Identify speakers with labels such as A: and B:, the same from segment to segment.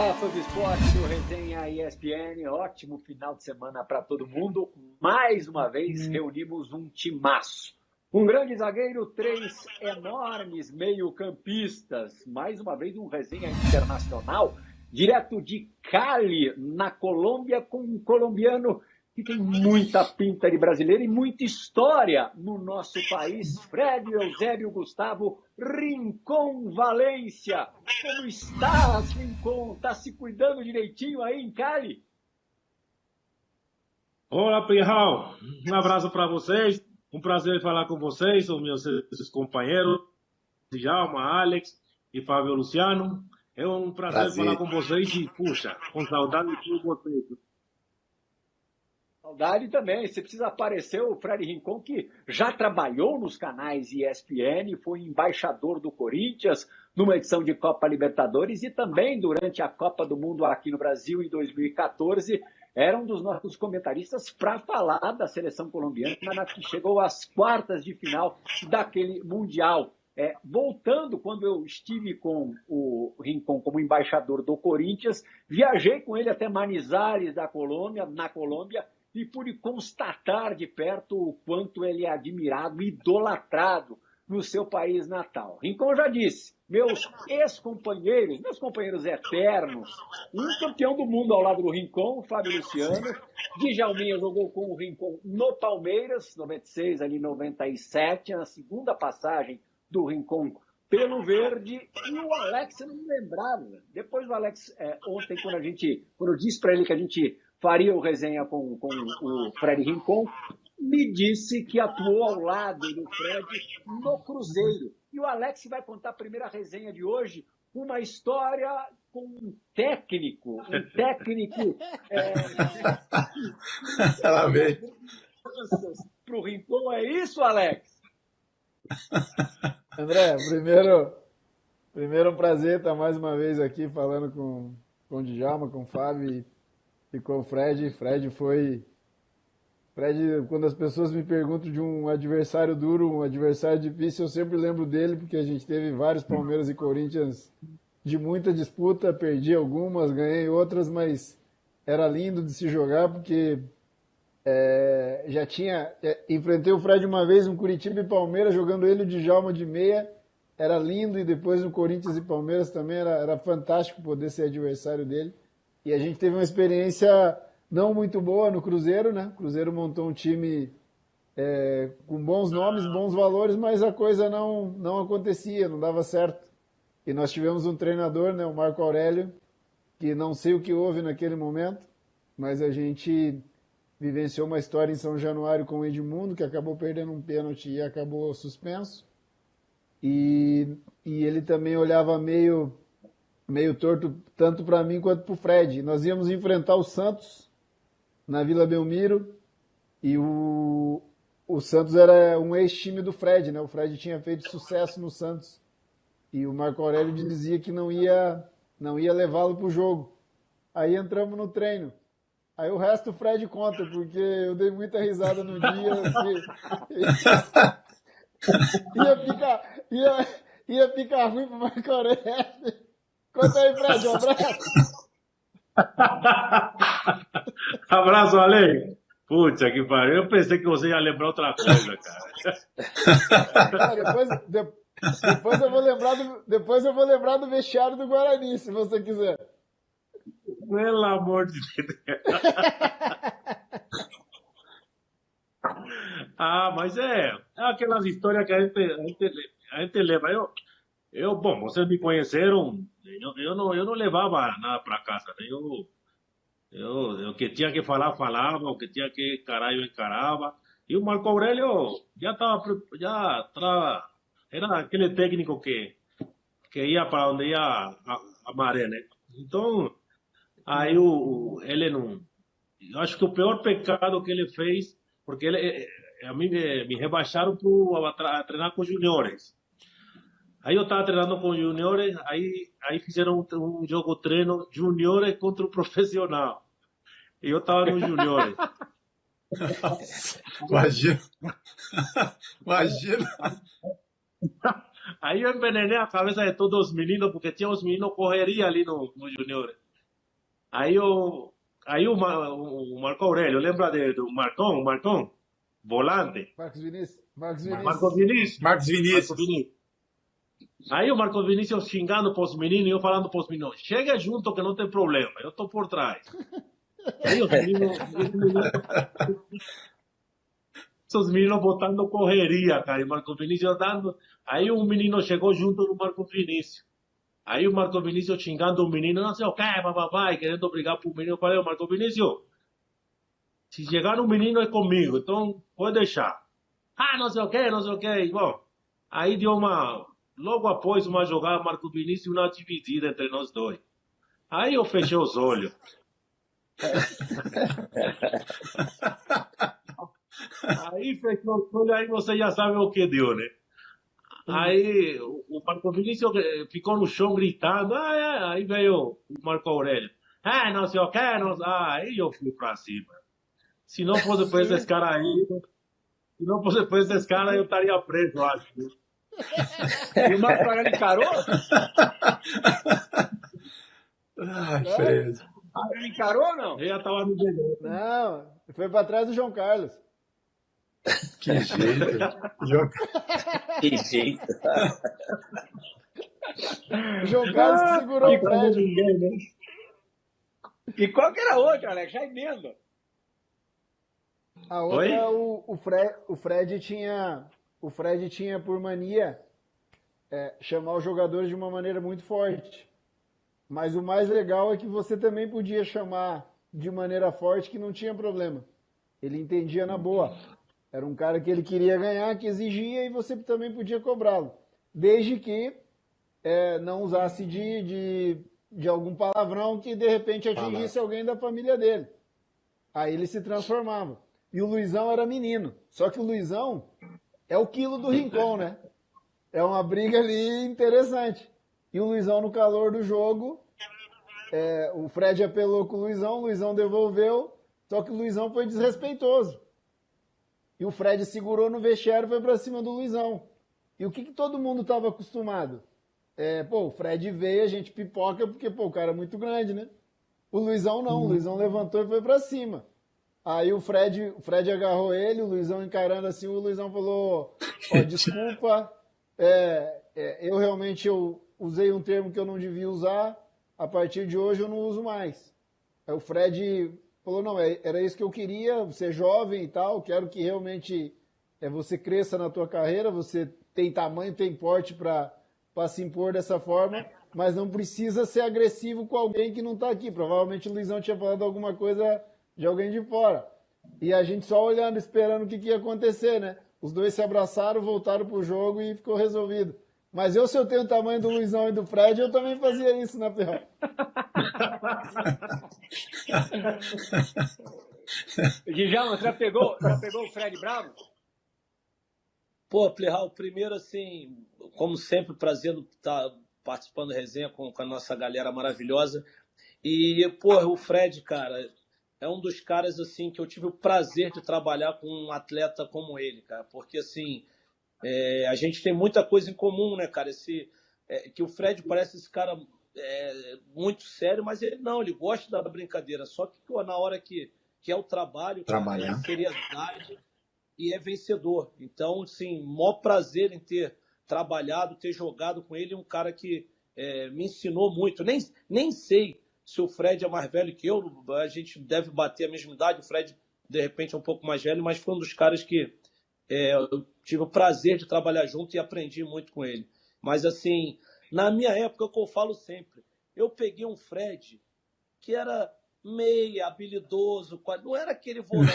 A: Fala, fã do esporte do Resenha ESPN, ótimo final de semana para todo mundo. Mais uma vez reunimos um timaço. Um grande zagueiro, 3 enormes meio-campistas. Mais uma vez um Resenha Internacional, direto de Cali, na Colômbia, com um colombiano que tem muita pinta de brasileiro e muita história no nosso país. Fred Eusébio Gustavo Rincón Valência. Como estás, Rincón? Está se cuidando direitinho aí em Cali?
B: Olá, Pirral. Um abraço para vocês. Um prazer falar com vocês, são meus companheiros, Djalma, Alex e Fábio Luciano. É um prazer falar com vocês e, puxa, com saudade de vocês.
A: Saudade também. Você precisa aparecer o Fred Rincón, que já trabalhou nos canais ESPN, foi embaixador do Corinthians numa edição de Copa Libertadores e também durante a Copa do Mundo aqui no Brasil em 2014. Era um dos nossos comentaristas para falar da seleção colombiana que chegou às quartas de final daquele Mundial. Voltando, quando eu estive com o Rincón como embaixador do Corinthians, viajei com ele até Manizales, na Colômbia, e pude constatar de perto o quanto ele é admirado e idolatrado no seu país natal. Rincón já disse, meus ex-companheiros, meus companheiros eternos, um campeão do mundo ao lado do Rincón, o Fábio Luciano, Djalminha jogou com o Rincón no Palmeiras, 96, ali 97, na segunda passagem do Rincón pelo Verde, e o Alex, eu não me lembrava. Depois o Alex, ontem, quando eu disse para ele que a gente faria o resenha com o Fred Rincón, me disse que atuou ao lado do Fred no Cruzeiro. E o Alex vai contar a primeira resenha de hoje, uma história com um técnico.
C: Ela veio.
A: Para o Rincón, é isso, Alex?
D: André, primeiro um prazer estar mais uma vez aqui falando com o Djalma, com o Fábio e com o Fred. Fred, quando as pessoas me perguntam de um adversário duro, um adversário difícil, eu sempre lembro dele, porque a gente teve vários Palmeiras e Corinthians de muita disputa, perdi algumas, ganhei outras, mas era lindo de se jogar, porque enfrentei o Fred uma vez, um Curitiba e Palmeiras, jogando ele e o Djalma de meia, era lindo, e depois no Corinthians e Palmeiras também era fantástico poder ser adversário dele. E a gente teve uma experiência não muito boa no Cruzeiro, né? O Cruzeiro montou um time com bons nomes, bons valores, mas a coisa não acontecia, não dava certo. E nós tivemos um treinador, né, o Marco Aurélio, que não sei o que houve naquele momento, mas a gente vivenciou uma história em São Januário com o Edmundo, que acabou perdendo um pênalti e acabou suspenso. E ele também olhava meio torto, tanto para mim quanto para o Fred. Nós íamos enfrentar o Santos na Vila Belmiro, e o Santos era um ex-time do Fred, né? O Fred tinha feito sucesso no Santos, e o Marco Aurélio dizia que não ia levá-lo para o jogo. Aí entramos no treino. Aí o resto o Fred conta, porque eu dei muita risada no dia. Ia ficar ruim pro Marco Aurélio. Conta aí, Fred, um abraço.
B: Abraço, Ale. Puta que pariu. Eu pensei que você ia lembrar outra coisa, cara.
D: Depois eu vou lembrar do vestiário do Guarani, se você quiser.
B: Pelo amor de Deus. Mas é aquelas histórias que a gente leva. Bom, vocês me conheceram, eu não levava nada para casa, né? Eu que tinha que falar, falava, o que tinha que encarar, eu encarava. E o Marco Aurélio era aquele técnico que ia para onde ia a maré, né? Então, aí ele não... Eu acho que o pior pecado que ele fez, porque a mim me rebaixaram para treinar com juniores. Aí eu estava treinando com juniores, aí fizeram um jogo treino juniores contra o profissional. E eu estava no juniores.
C: Imagina.
B: Aí eu envenenei a cabeça de todos os meninos, porque tinha os meninos correria ali no juniores. Aí o Marco Aurélio, lembra do Marcão? O Marcão? Volante.
D: Marcos Vinícius. Marcos
B: Marco
D: Vinícius.
B: Vinícius.
C: Marcos
B: Marco
C: Vinícius.
B: Vinícius. Aí o Marco Vinícius xingando pros meninos e eu falando pros meninos, chega junto que não tem problema, eu tô por trás. Aí os meninos botando correria, cara, e o Marco Vinícius dando. Aí um menino chegou junto do Marco Vinícius. Aí o Marco Vinícius xingando o menino, não sei o que, bababá, e querendo brigar pro menino. Eu falei, ô Marco Vinícius, se chegar um menino é comigo, então pode deixar. Ah, não sei o que, não sei o que. E, bom, aí deu logo após uma jogada, Marco Vinícius, uma dividida entre nós dois. Aí eu fechei os olhos. Aí fechou os olhos, aí você já sabe o que deu, né? Aí o Marco Vinícius ficou no chão gritando, aí veio o Marco Aurélio. Não sei o que, não... aí eu fui pra cima. Se não fosse por esses caras aí, se não fosse por esses caras, eu estaria preso, eu acho.
A: E o Marco Aurélio encarou?
C: Ai, Fred.
A: Ele encarou ou não?
B: Eu já tava no veneno.
D: Não, foi pra trás do João Carlos.
C: Que jeito. João-
E: Que jeito.
D: O João Carlos que segurou o Fred.
A: E qual que era a outra, Alex? Já emenda.
D: A outra, o Fred tinha por mania chamar os jogadores de uma maneira muito forte. Mas o mais legal é que você também podia chamar de maneira forte que não tinha problema. Ele entendia na boa. Era um cara que ele queria ganhar, que exigia e você também podia cobrá-lo. Desde que não usasse de algum palavrão que de repente atingisse alguém da família dele. Aí ele se transformava. E o Luizão era menino. Só que o Luizão é o quilo do Rincon, né? É uma briga ali interessante. E o Luizão, no calor do jogo, o Fred apelou com o Luizão devolveu, só que o Luizão foi desrespeitoso. E o Fred segurou no vestiário e foi pra cima do Luizão. E o que todo mundo estava acostumado? O Fred veio, a gente pipoca, porque, o cara é muito grande, né? O Luizão não, o Luizão levantou e foi pra cima. Aí o Fred agarrou ele, o Luizão encarando assim, o Luizão falou, desculpa, eu realmente usei um termo que eu não devia usar, a partir de hoje eu não uso mais. Aí o Fred falou, não, era isso que eu queria, você é jovem e tal, quero que realmente você cresça na tua carreira, você tem tamanho, tem porte para se impor dessa forma, mas não precisa ser agressivo com alguém que não está aqui. Provavelmente o Luizão tinha falado alguma coisa de alguém de fora. E a gente só olhando, esperando o que ia acontecer, né? Os dois se abraçaram, voltaram pro jogo e ficou resolvido. Mas se eu tenho o tamanho do Luizão e do Fred, eu também fazia isso na Ferrol.
A: Djalma, já pegou o Fred Bravo?
E: Pô, Plihal, primeiro, assim, como sempre, prazer estar participando da resenha com a nossa galera maravilhosa. E, pô, o Fred, cara, é um dos caras, assim, que eu tive o prazer de trabalhar com um atleta como ele, cara. Porque, assim, a gente tem muita coisa em comum, né, cara? Que o Fred parece esse cara muito sério, mas ele não, ele gosta da brincadeira. Só que, pô, na hora que é o trabalho, cara, é a seriedade e é vencedor. Então, sim, maior prazer em ter trabalhado, ter jogado com ele, um cara que me ensinou muito. Nem sei se o Fred é mais velho que eu, a gente deve bater a mesma idade, o Fred, de repente, é um pouco mais velho, mas foi um dos caras que eu tive o prazer de trabalhar junto e aprendi muito com ele. Mas, assim, na minha época, o que eu falo sempre, eu peguei um Fred que era meia, habilidoso, não era aquele volante.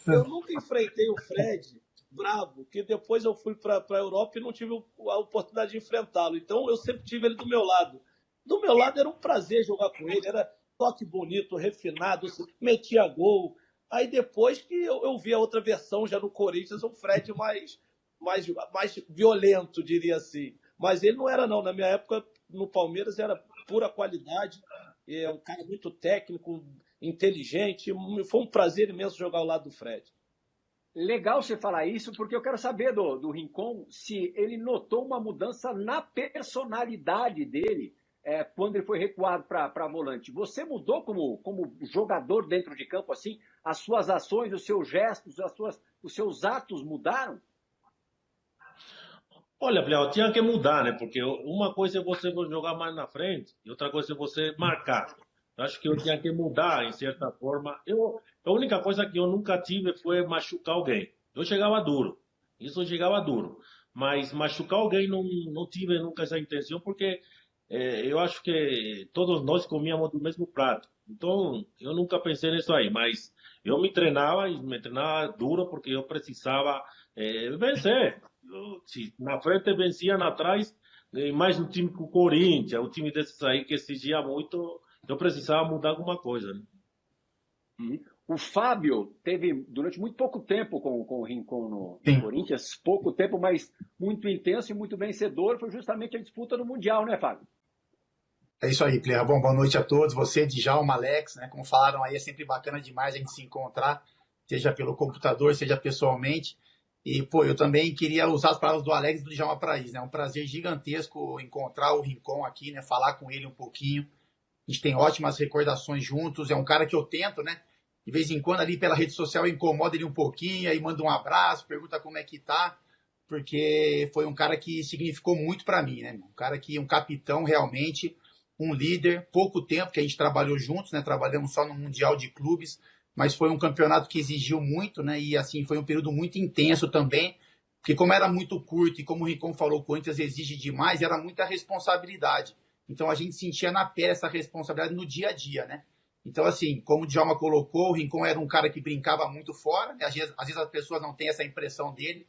E: Eu nunca enfrentei o Fred bravo, que depois eu fui para a Europa e não tive a oportunidade de enfrentá-lo. Então eu sempre tive ele do meu lado. Do meu lado era um prazer jogar com ele, era toque bonito, refinado, metia gol. Aí depois que eu vi a outra versão já no Corinthians, um Fred mais violento, diria assim. Mas ele não era não, na minha época no Palmeiras era pura qualidade, um cara muito técnico, inteligente, foi um prazer imenso jogar ao lado do Fred.
A: Legal você falar isso, porque eu quero saber do Rincon se ele notou uma mudança na personalidade dele quando ele foi recuado para volante. Você mudou como jogador dentro de campo, assim? As suas ações, os seus gestos, os seus atos mudaram?
B: Olha, Pleo, tinha que mudar, né? Porque uma coisa é você jogar mais na frente e outra coisa é você marcar. Eu acho que eu tinha que mudar, em certa forma. A única coisa que eu nunca tive foi machucar alguém. Eu chegava duro. Isso eu chegava duro. Mas machucar alguém não tive nunca essa intenção, porque eu acho que todos nós comíamos do mesmo prato. Então, eu nunca pensei nisso aí. Mas eu me treinava duro porque eu precisava vencer. Se na frente vencia, atrás, mais um time com o Corinthians, um time desses aí que exigia muito, eu precisava mudar alguma coisa, né?
A: O Fábio teve durante muito pouco tempo com o Rincon no
F: Sim.
A: Corinthians, pouco tempo, mas muito intenso e muito vencedor, foi justamente a disputa do Mundial, né, Fábio?
F: É isso aí, Plea. Bom, boa noite a todos. Você, Djalma, Alex, né? Como falaram aí, é sempre bacana demais a gente se encontrar, seja pelo computador, seja pessoalmente. E, pô, eu também queria usar as palavras do Alex e do Djalma para isso, né? É um prazer gigantesco encontrar o Rincon aqui, né? Falar com ele um pouquinho. A gente tem ótimas recordações juntos. É um cara que eu tento, né? De vez em quando ali pela rede social eu incomodo ele um pouquinho, aí manda um abraço, pergunta como é que tá, porque foi um cara que significou muito para mim, né? Um cara que, um capitão realmente, um líder, pouco tempo que a gente trabalhou juntos, né? Trabalhamos só no Mundial de Clubes, mas foi um campeonato que exigiu muito, né? E assim, foi um período muito intenso também, porque como era muito curto e como o Rincon falou, o Corinthians exige demais, era muita responsabilidade. Então a gente sentia na pele essa responsabilidade no dia a dia, né? Então, assim, como o Djalma colocou, o Rincon era um cara que brincava muito fora, né? Às vezes as pessoas não têm essa impressão dele,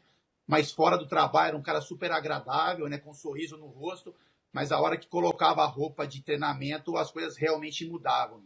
F: mas fora do trabalho era um cara super agradável, né? Com um sorriso no rosto, mas a hora que colocava a roupa de treinamento, as coisas realmente mudavam.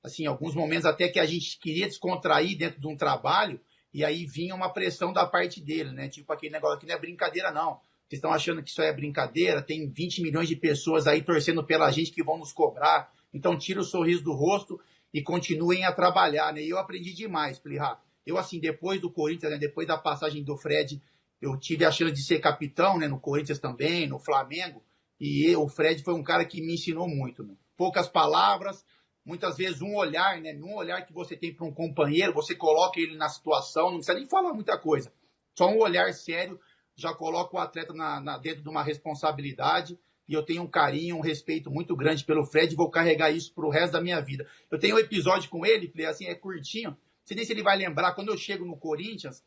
F: Assim, alguns momentos até que a gente queria descontrair dentro de um trabalho, e aí vinha uma pressão da parte dele, né? Tipo aquele negócio que não é brincadeira, não. Vocês estão achando que isso é brincadeira? Tem 20 milhões de pessoas aí torcendo pela gente que vão nos cobrar. Então, tira o sorriso do rosto e continuem a trabalhar, né? E eu aprendi demais, Plihá. Eu, assim, depois do Corinthians, né? Depois da passagem do Fred, eu tive a chance de ser capitão, né? No Corinthians também, no Flamengo. E o Fred foi um cara que me ensinou muito, né? Poucas palavras, muitas vezes um olhar, né? Um olhar que você tem para um companheiro, você coloca ele na situação, não precisa nem falar muita coisa. Só um olhar sério já coloca o atleta dentro de uma responsabilidade. E eu tenho um carinho, um respeito muito grande pelo Fred e vou carregar isso pro resto da minha vida. Eu tenho um episódio com ele, assim, é curtinho. Não sei nem se ele vai lembrar, quando eu chego no Corinthians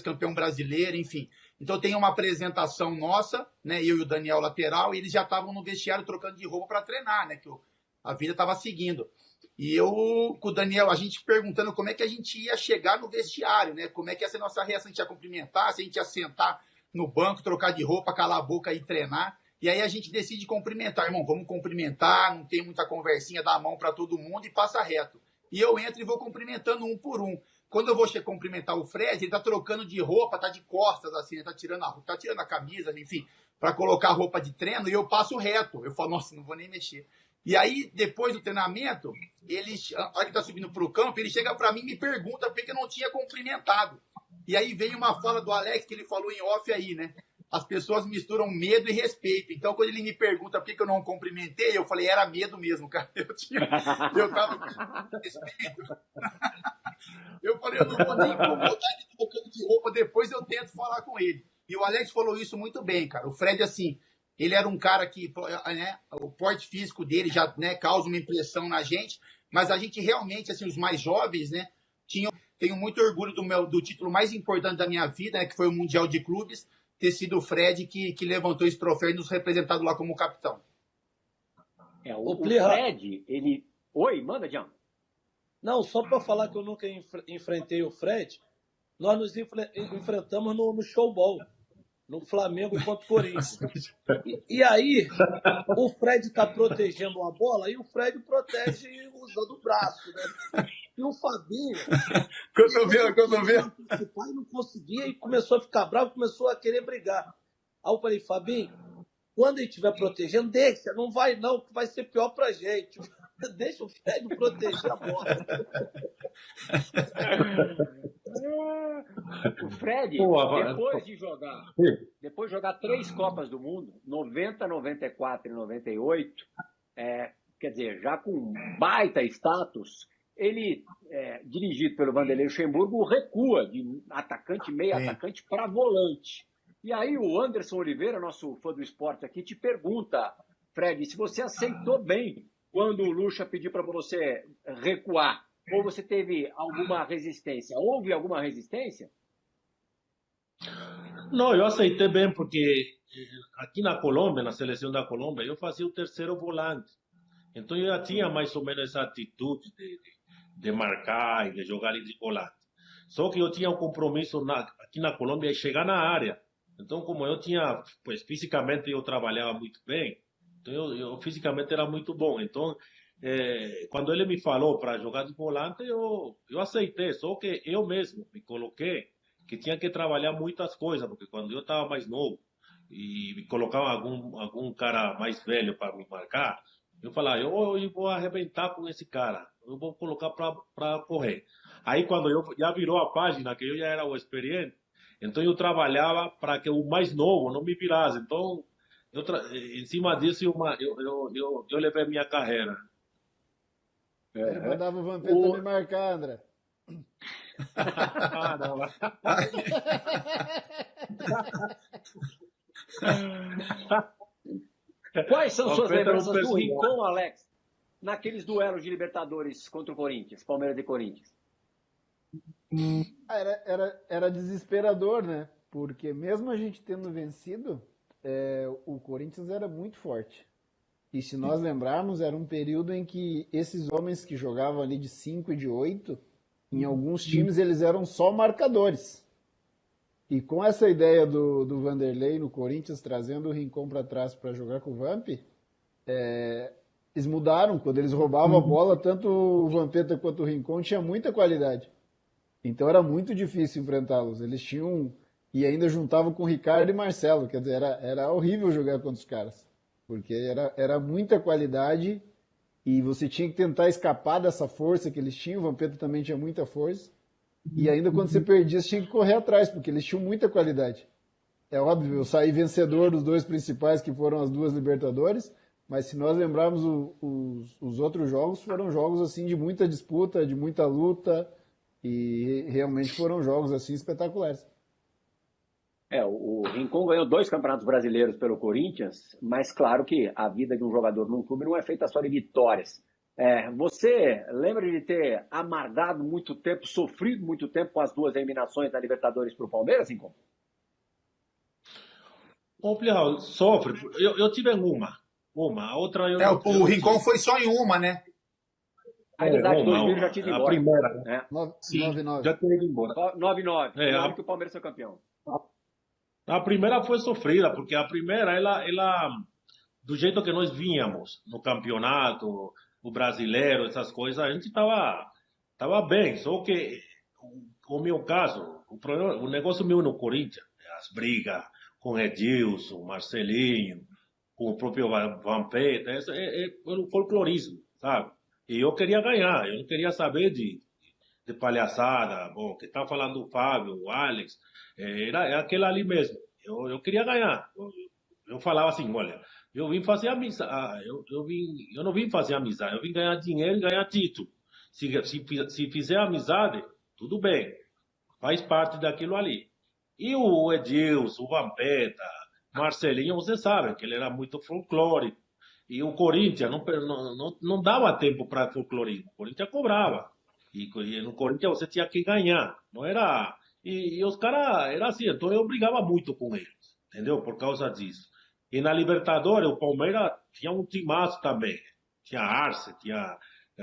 F: campeão brasileiro, enfim. Então tem uma apresentação nossa, né, eu e o Daniel lateral, e eles já estavam no vestiário trocando de roupa para treinar, né, que a vida estava seguindo. E eu, com o Daniel, a gente perguntando como é que a gente ia chegar no vestiário, né, como é que ia ser a nossa reação, a gente ia cumprimentar, se a gente ia sentar no banco, trocar de roupa, calar a boca e treinar. E aí a gente decide cumprimentar, irmão, vamos cumprimentar, não tem muita conversinha, dá a mão para todo mundo e passa reto. E eu entro e vou cumprimentando um por um. Quando eu vou cumprimentar o Fred, ele tá trocando de roupa, tá de costas, assim, né? tá tirando a camisa, enfim, para colocar a roupa de treino, e eu passo reto. Eu falo, nossa, não vou nem mexer. E aí, depois do treinamento, a hora que tá subindo pro campo, ele chega para mim e me pergunta por que eu não tinha cumprimentado. E aí vem uma fala do Alex, que ele falou em off aí, né? As pessoas misturam medo e respeito. Então, quando ele me pergunta por que eu não cumprimentei, eu falei, era medo mesmo, cara. Eu tava com respeito. Eu falei, eu não vou nem incomodar ele trocando de roupa, depois eu tento falar com ele. E o Alex falou isso muito bem, cara. O Fred, assim, ele era um cara que, né, o porte físico dele já, né, causa uma impressão na gente, mas a gente realmente, assim, os mais jovens, né, tenho muito orgulho do título mais importante da minha vida, né, que foi o Mundial de Clubes, ter sido o Fred que levantou esse troféu e nos representado lá como capitão.
A: O Fred, ele... Oi, manda, John.
E: Não, só para falar que eu nunca enfrentei o Fred, nós nos enfrentamos no showball, no Flamengo contra o Corinthians. E aí, o Fred está protegendo a bola e o Fred protege usando o braço, né? E o Fabinho...
F: Cotovelo.
E: O pai não conseguia e começou a ficar bravo, começou a querer brigar. Aí eu falei, Fabinho, quando ele estiver protegendo, deixa, não vai não, que vai ser pior pra gente. Deixa o Fred proteger a bola.
A: O Fred, depois de jogar 3 Copas do Mundo, 90, 94 e 98, quer dizer, já com baita status, ele, dirigido pelo Vanderlei Luxemburgo, recua de atacante, meio atacante, para volante. E aí o Anderson Oliveira, nosso fã do esporte aqui, te pergunta, Fred, se você aceitou bem quando o Lucha pediu para você recuar, ou você teve alguma resistência? Houve alguma resistência?
B: Não, eu aceitei bem porque aqui na Colômbia, na seleção da Colômbia, eu fazia o terceiro volante. Então eu já tinha mais ou menos essa atitude de marcar e de jogar ali de volante. Só que eu tinha um compromisso aqui na Colômbia de chegar na área. Então, como eu tinha, pues fisicamente eu trabalhava muito bem, então eu fisicamente era muito bom. Então, quando ele me falou para jogar de volante, eu aceitei. Só que eu mesmo me coloquei que tinha que trabalhar muitas coisas, porque quando eu estava mais novo e me colocava algum cara mais velho para me marcar, eu falava, eu vou arrebentar com esse cara, eu vou colocar para correr. Aí quando eu já virou a página, que eu já era o experiente, então eu trabalhava para que o mais novo não me virasse. Então, em cima disso, eu levei minha carreira.
D: Ele mandava o Vampeta me marcar, André.
B: Ah, não.
A: Quais são suas
B: Vampeta
A: lembranças
B: é um
A: do
B: personagem.
A: Rincon, Alex, naqueles duelos de Libertadores contra o Corinthians, Palmeiras e Corinthians?
D: Era desesperador, né? Porque mesmo a gente tendo vencido, o Corinthians era muito forte. E se nós lembrarmos, era um período em que esses homens que jogavam ali de 5 e de 8, em alguns times eles eram só marcadores. E com essa ideia do Vanderlei no Corinthians, trazendo o Rincon para trás para jogar com o Vamp, eles mudaram. Quando eles roubavam a bola, tanto o Vampeta quanto o Rincon tinha muita qualidade. Então era muito difícil enfrentá-los. Eles tinham... E ainda juntavam com o Ricardo e Marcelo. Quer dizer, era horrível jogar contra os caras. Porque era muita qualidade e você tinha que tentar escapar dessa força que eles tinham. O Vampeta também tinha muita força. E ainda quando você perdia, você tinha que correr atrás, porque eles tinham muita qualidade. É óbvio, eu saí vencedor dos dois principais, que foram as duas Libertadores, mas se nós lembrarmos os outros jogos, foram jogos assim de muita disputa, de muita luta, e realmente foram jogos assim espetaculares.
A: O Rincon ganhou 2 campeonatos brasileiros pelo Corinthians, mas claro que a vida de um jogador num clube não é feita só de vitórias. Você lembra de ter amargado muito tempo, sofrido muito tempo com as 2 eliminações da Libertadores para o Palmeiras, Rincon?
B: Complicado, sofre. Eu tive uma. A outra
F: O Rincon foi só em uma, né?
A: A verdade, 2000 já tinha ido embora.
B: A primeira, né?
D: 9-9.
B: Já tinha ido embora.
A: 9-9, ano que o Palmeiras foi campeão.
B: A primeira foi sofrida, porque a primeira, ela do jeito que nós vínhamos no campeonato, o brasileiro, essas coisas, a gente tava bem. Só que o meu caso, o negócio meu no Corinthians, as brigas com Edilson, Marcelinho, com o próprio Vampeta, é o folclorismo, sabe? E eu queria ganhar, eu não queria saber de palhaçada, bom, que tá falando o Fábio, o Alex, era aquele ali mesmo. Eu queria ganhar. Eu falava assim, olha, eu vim fazer amizade, eu não vim fazer amizade, eu vim ganhar dinheiro e ganhar título. Se fizer amizade, tudo bem, faz parte daquilo ali. E o Edilson, o Vampeta, Marcelinho, você sabe que ele era muito folclórico. E o Corinthians não dava tempo para folclorismo, o Corinthians cobrava. E no Corinthians você tinha que ganhar, não era... E os caras, era assim, então eu brigava muito com eles, entendeu? Por causa disso. E na Libertadores, o Palmeiras tinha um timaço também. Tinha Arce, tinha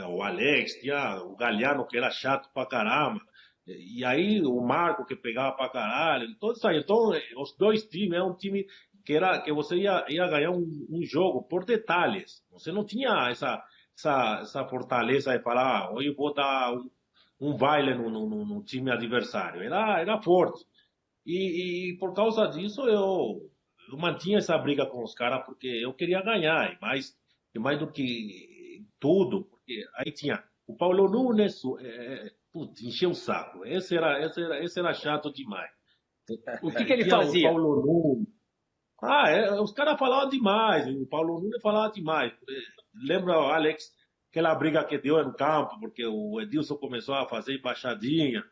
B: o Alex, tinha o Galhardo, que era chato pra caramba. E aí o Marco, que pegava pra caralho. Então, isso aí. Então, os 2 times, é um time que você ia ganhar um jogo por detalhes. Você não tinha essa fortaleza de falar, hoje eu vou dar um baile no time adversário. Era forte. E por causa disso eu mantinha essa briga com os caras, porque eu queria ganhar. E mais do que tudo, porque aí tinha o Paulo Nunes, putz, encheu o saco. Esse era chato demais.
A: O que ele fazia?
B: O Paulo Nunes. Os caras falavam demais. O Paulo Nunes falava demais. lembra, Alex, aquela briga que deu no campo, porque o Edilson começou a fazer embaixadinha.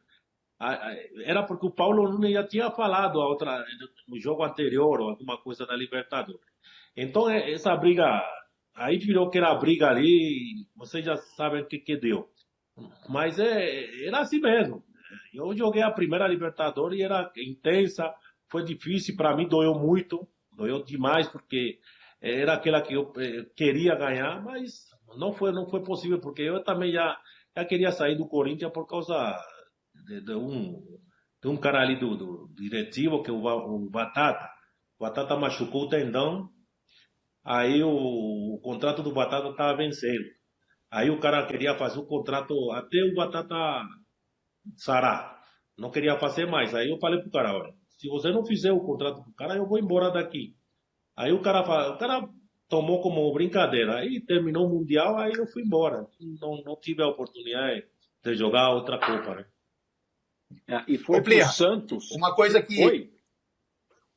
B: Era porque o Paulo Nunes já tinha falado no jogo anterior, ou alguma coisa da Libertadores. Então, essa briga, aí virou que era briga ali, vocês já sabem o que deu. Mas era assim mesmo. Eu joguei a primeira Libertadores e era intensa, foi difícil, para mim doeu muito, doeu demais, porque era aquela que eu queria ganhar, mas não foi possível, porque eu também já queria sair do Corinthians por causa de um cara ali do diretivo, que é o Batata. O Batata machucou o tendão, aí o contrato do Batata estava vencendo. Aí o cara queria fazer o contrato até o Batata sarar. Não queria fazer mais. Aí eu falei pro cara, olha, se você não fizer o contrato com o cara, eu vou embora daqui. Aí o cara tomou como brincadeira. Aí terminou o Mundial, aí eu fui embora. Não tive a oportunidade de jogar outra Copa, né?
A: E foi pro Santos.
F: Uma coisa que...
A: Oi?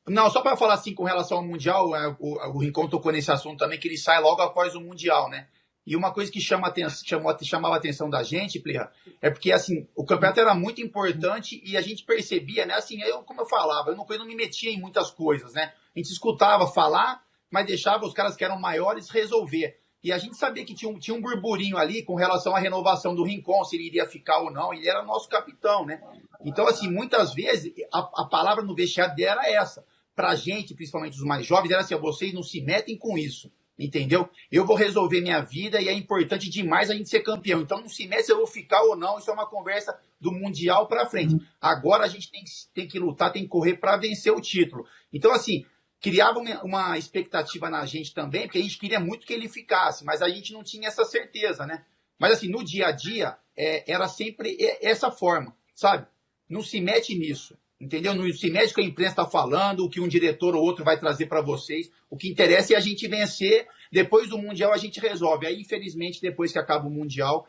F: Não, só para falar assim com relação ao Mundial, o Rincon tocou nesse assunto também, que ele sai logo após o Mundial, né? E uma coisa que chamava a atenção da gente, Plirra, é porque assim, o campeonato era muito importante e a gente percebia, né? Assim, como eu falava, eu não me metia em muitas coisas, né? A gente escutava falar, mas deixava os caras que eram maiores resolver. E a gente sabia que tinha um burburinho ali com relação à renovação do Rincon, se ele iria ficar ou não. Ele era nosso capitão, né? Então, assim, muitas vezes a palavra no vestiário dele era essa. Pra gente, principalmente os mais jovens, era assim, vocês não se metem com isso. Entendeu? Eu vou resolver minha vida e é importante demais a gente ser campeão. Então não se mete se eu vou ficar ou não. Isso é uma conversa do Mundial para frente. Agora a gente tem que lutar, tem que correr para vencer o título. Então, assim, criava uma expectativa na gente também, porque a gente queria muito que ele ficasse, mas a gente não tinha essa certeza, né? Mas, assim, no dia a dia, era sempre essa forma, sabe? Não se mete nisso. Entendeu? Não se mete com a imprensa está falando, o que um diretor ou outro vai trazer para vocês. O que interessa é a gente vencer. Depois do Mundial a gente resolve. Aí, infelizmente, depois que acaba o Mundial,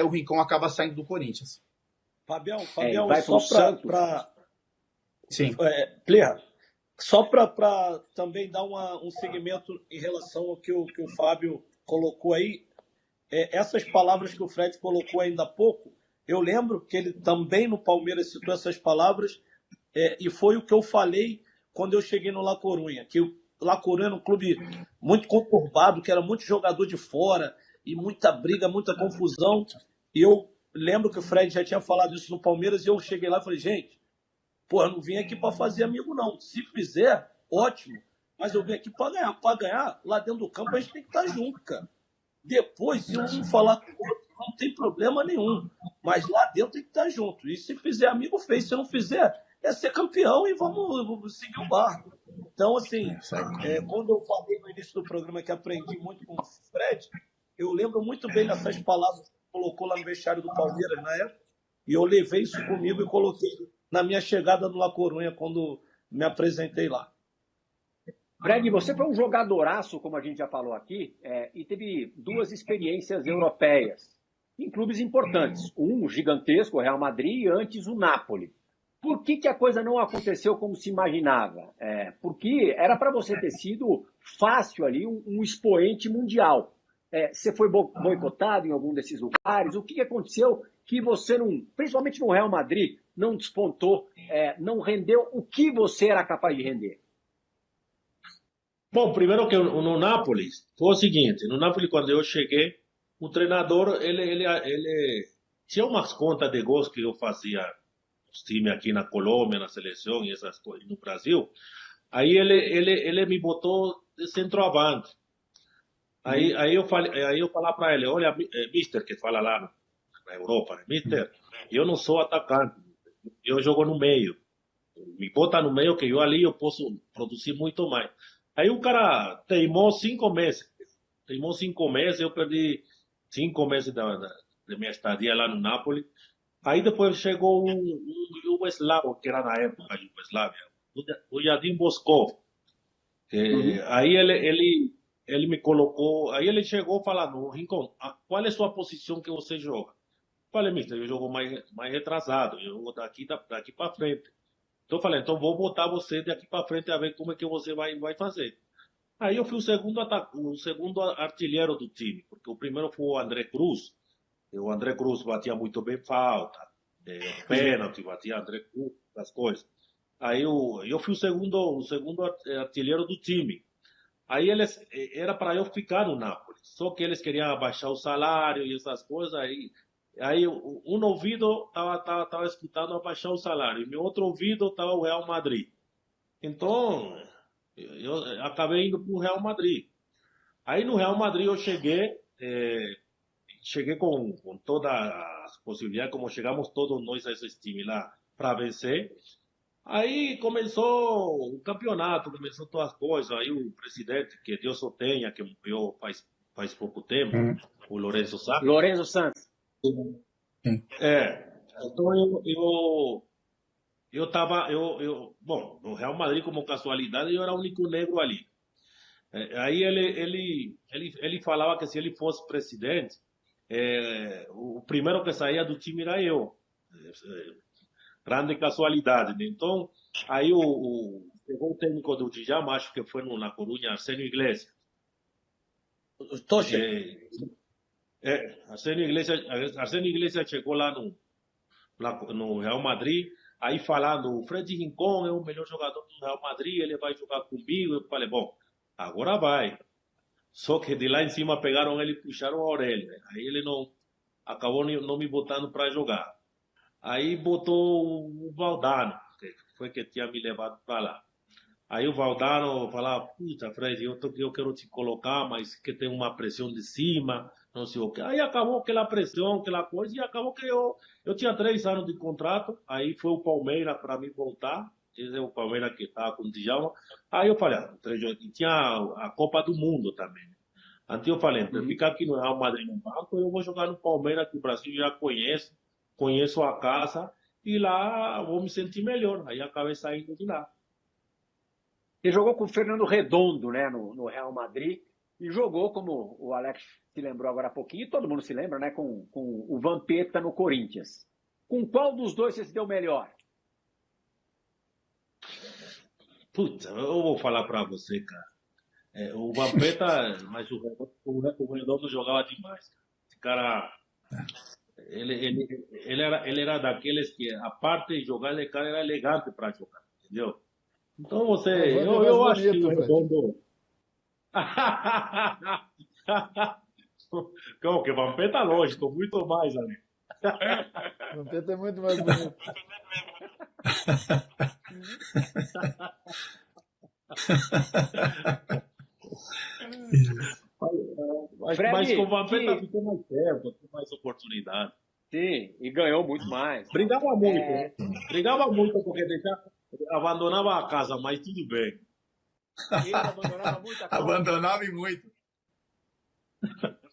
F: o Rincon acaba saindo do Corinthians.
E: Fabião,
A: vai
E: só para...
F: Sim.
E: Plirra, só para também dar um segmento em relação ao que o Fábio colocou aí. Essas palavras que o Fred colocou ainda há pouco, eu lembro que ele também no Palmeiras citou essas palavras. E foi o que eu falei quando eu cheguei no La Coruña, que o La Coruña era um clube muito conturbado, que era muito jogador de fora, e muita briga, muita confusão. E eu lembro que o Fred já tinha falado isso no Palmeiras, e eu cheguei lá e falei, gente, eu não vim aqui para fazer amigo, não. Se fizer, ótimo. Mas eu vim aqui para ganhar. Para ganhar, lá dentro do campo, a gente tem que estar junto, cara. Depois, se um falar com o outro, não tem problema nenhum. Mas lá dentro tem que estar junto. E se fizer amigo, fez. Se não fizer, é ser campeão e vamos seguir o barco. Então, assim, quando eu falei no início do programa que aprendi muito com o Fred, eu lembro muito bem dessas palavras que ele colocou lá no vestiário do Palmeiras na época, e eu levei isso comigo e coloquei na minha chegada no La Coruña, quando me apresentei lá.
A: Fred, você foi um jogadoraço, como a gente já falou aqui, e teve 2 experiências europeias, em clubes importantes. Um gigantesco, o Real Madrid, e antes o Napoli. Por que a coisa não aconteceu como se imaginava? Porque era para você ter sido fácil ali, um expoente mundial. Você foi boicotado em algum desses lugares? O que aconteceu que você não, principalmente no Real Madrid, não despontou, não rendeu o que você era capaz de render?
B: Bom, primeiro que no Napoli, foi o seguinte, no Napoli quando eu cheguei, o treinador, ele tinha umas contas de gols que eu fazia os times aqui na Colômbia, na seleção e essas coisas, no Brasil. Aí ele me botou de centroavante. Aí eu falava para ele, olha, mister, que fala lá na Europa, né? Mister, eu não sou atacante, eu jogo no meio. Me bota no meio que eu ali eu posso produzir muito mais. Aí o cara teimou 5 meses. Eu perdi 5 meses da minha estadia lá no Napoli. Aí depois chegou um Yugoslavo, que era na época a Yugoslávia, o Yadim Boskov. Aí ele me colocou, aí ele chegou falando, Rincon, qual é a sua posição que você joga? Eu falei, mister, eu jogo mais retrasado, eu jogo daqui para frente. Então eu falei, então vou botar você daqui para frente a ver como é que você vai fazer. Aí eu fui o segundo artilheiro do time, porque o primeiro foi o André Cruz. E o André Cruz batia muito bem falta, pênalti, batia André Cruz, as coisas. Aí eu fui o segundo artilheiro do time. Aí eles, era para eu ficar no Napoli, só que eles queriam abaixar o salário e essas coisas. Aí um ouvido tava escutando abaixar o salário, e meu outro ouvido estava o Real Madrid. Então, eu acabei indo para o Real Madrid. Aí no Real Madrid eu cheguei com todas as possibilidades, como chegamos todos nós a esse time lá para vencer. Aí começou o campeonato, começou todas as coisas. Aí o presidente, que Deus o tenha, que morreu faz pouco tempo, o Lourenço Sá.
A: Lorenzo Santos.
B: Então bom, no Real Madrid, como casualidade, eu era o único negro ali. Aí ele falava que se ele fosse presidente, o primeiro que saía do time era eu. Grande casualidade, né? Então, aí chegou o técnico do Djalma, acho que foi na Corunha, Arsenio Iglesias.
E: Tocha.
B: Arsenio Iglesias chegou lá no Real Madrid, aí falando, o Fred Rincón é o melhor jogador do Real Madrid, ele vai jogar comigo. Eu falei, bom, agora vai. Só que de lá em cima pegaram ele e puxaram a orelha. Aí ele acabou não me botando para jogar. Aí botou o Valdano, que foi que tinha me levado para lá. Aí o Valdano falava, puta, Fred, eu quero te colocar, mas que tem uma pressão de cima, não sei o quê. Aí acabou aquela pressão, aquela coisa, e acabou que eu tinha 3 anos de contrato, aí foi o Palmeiras para me voltar, esse é o Palmeiras que estava com o Djalma. Aí eu falei, e tinha a Copa do Mundo também. Então eu falei, para ficar aqui no Real Madrid no banco, eu vou jogar no Palmeiras, que o Brasil já conheço a casa, e lá vou me sentir melhor. Aí acabei saindo de lá.
A: Ele jogou com o Fernando Redondo, né, no Real Madrid, e jogou, como o Alex se lembrou agora há pouquinho, e todo mundo se lembra, né, com o Vampeta no Corinthians. Com qual dos dois você se deu melhor?
B: Puta, eu vou falar para você, cara. O Vampeta, mas o Redondo jogava demais. Esse cara, ele era daqueles que, a parte de jogar, ele cara era elegante para jogar, entendeu? Então eu acho que o Redondo. Como que Vampeta, lógico, muito mais ali.
D: Vampeta é muito mais bonito.
B: Mas com o Vampeta ficou mais tempo, tem mais oportunidade.
A: Sim, e ganhou muito mais.
B: Brigava muito, né? Brigava muito porque abandonava a casa, mas tudo bem.
A: Ele abandonava muito a casa.
F: Abandonava e muito.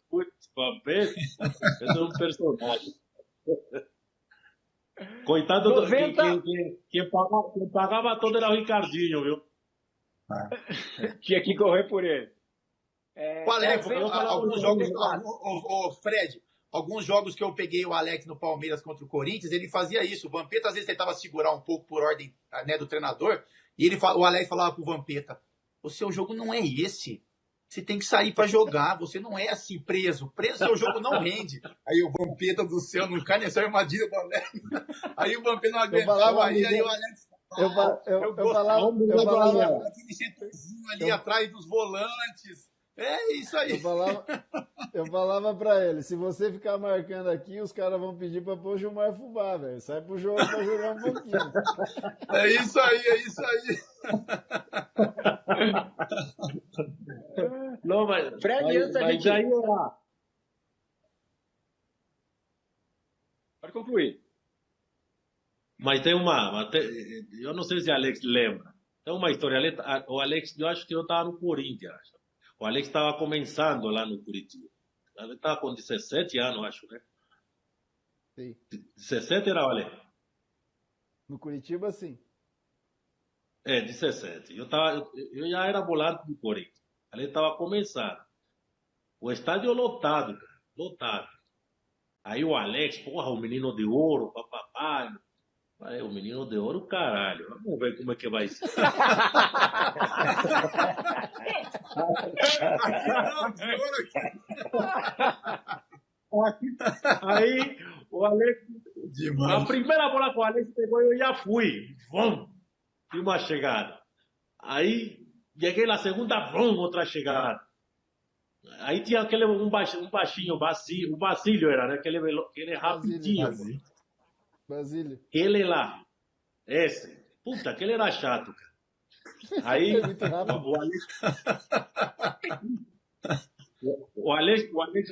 B: Putz, Vampeta, esse é um personagem. Coitado,
A: 90...
B: quem pagava todo era o Ricardinho, viu?
A: Tinha que correr por ele.
F: O Alex, alguns jogos, Fred, alguns jogos que eu peguei o Alex no Palmeiras contra o Corinthians, ele fazia isso. O Vampeta às vezes tentava segurar um pouco por ordem, né, do treinador, e o Alex falava pro Vampeta, o seu jogo não é esse. Você tem que sair para jogar, você não é assim preso. Preso, seu jogo não rende. Aí o Vampeta do céu, não cai nessa armadilha do Alex. Aí o Vampeta não aguentava, aí o Alex...
D: Eu falava
F: aquele setorzinho ali atrás dos volantes. É isso aí.
D: Eu falava pra ele, se você ficar marcando aqui, os caras vão pedir pra pôr o Gilmar Fubá, velho. Sai pro jogo pra jogar um pouquinho.
F: É isso aí.
B: Não, mas
A: Fred, antes a gente...
B: aí era...
A: Pode concluir.
B: Mas tem eu não sei se o Alex lembra. Tem uma história. O Alex, eu acho que eu estava no Corinthians. O Alex estava começando lá no Curitiba. Ele estava com 17 anos, acho, né?
D: Sim.
B: 17 era o Alex?
D: No Curitiba, sim.
B: 17. Eu já era volante do Corinthians. Ele estava começando. O estádio lotado, cara. Lotado. Aí o Alex, porra, o menino de ouro, papapá. Aí, o menino de ouro, caralho. Vamos ver como é que vai ser.
F: Aqui não, tesouro aqui.
B: Aí o Alex, a
F: Demais.
B: primeira bola que o Alex pegou, eu já fui. Vum, e uma chegada. Aí cheguei na segunda, vum, outra chegada. Aí tinha aquele um baixinho, o Basílio era, né? Aquele rapidinho.
D: Basílio.
B: Aquele lá. Esse. Puta, aquele era chato, cara. Aí
D: É muito rápido.